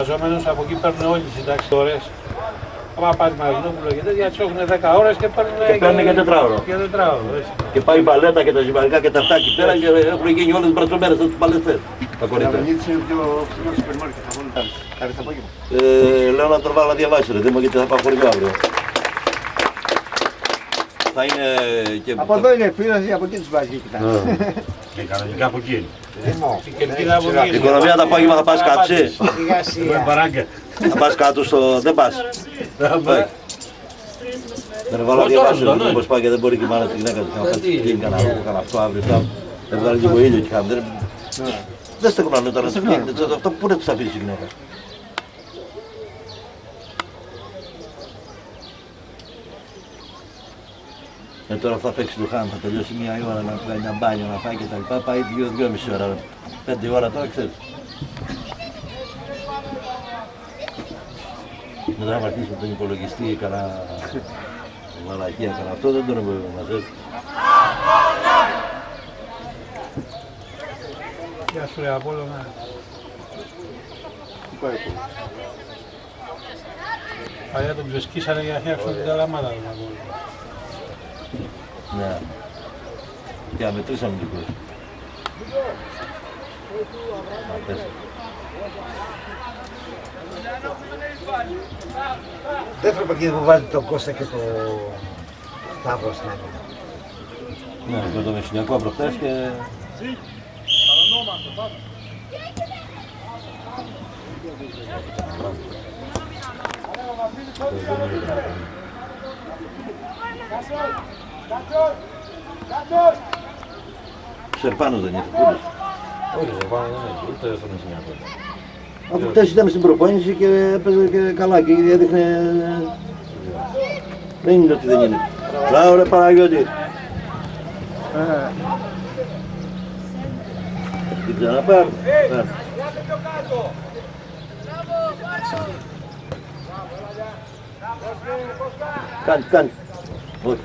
εργαζόμενους από εκεί παίρνουν όλοι τις συντάξεις ώρες. Άμα πας Μαρινόπουλο και τέτοια, τους έχουν 10 ώρες και παίρνουν και 4ωρο. Και 4ωρο. Και πάει η παλέτα και τα ζυμαρικά και τα αυτά εκεί πέρα και έχουν γίνει όλες τις μπρατσομέρες τους παλαιστές. Τα κορίτσια. Να είναι πιο φθηνό σούπερ μάρκετ, θα βάλουν κάτι το απόγευμα. Λέω να τον βάλω να διαβάσει ρε, γιατί θα πάω χωριό αύριο. Θα είναι και... Από εδώ είναι επίδοση, από εκεί τους βάζει, κοιτάξτε. Και κανονικά από εκεί. Η οικονομία το απόγευμα θα πας κάτω. Θα πας κάτω στο... δεν πας. Δεν βάλω διαβάσει, όπως πάει και δεν μπορεί και η μάνα τη γυναίκα του να πας και κανένα λόγο, κανένα αυτό αύριο. Δεν βγάλει λίγο ήλιο και χάμε. Δεν στεκνώνε τώρα, αυτό πού να τους αφήσει η γυναίκα. Τώρα θα παίξει το χάν, θα τελειώσει μία ώρα να κάνει ένα μπάνιο, να φάει και τα λοιπά, πάει 2,5 ώρα, 5 ώρα τώρα ξέρεις. Μετά να αρχίσει με τον υπολογιστή, κανένα μαλακία, κανένα αυτό, δεν τον μαζεύει. Γεια σου ρε Απόλλωνα. Τι πάει αυτό. Παλιά τον ξεσκίσανε για να φτιάξουν την καλαμάδα τον Απόλλωνα. Ναι. Και αμετρήσαμε λίγο. Δεύτερο παιχνίδι που βάζει τον Κώστα και το Σταύρο στην άκρη. Ναι, με το Μεσσηνιακό προχτές και... Σερπάνος δεν ήρθε, πούλες. Όχι, Σερπάνος δεν ήρθε, ούτε στο Μεσσηνιακό. Αφού χτες ήταν στην προπόνηση και έπαιζε και καλά και έδειχνε... Δεν είναι ότι δεν είναι. Μπράβο ρε Παναγιώτη. Την ξαναπάρω. Κάνει. Όχι.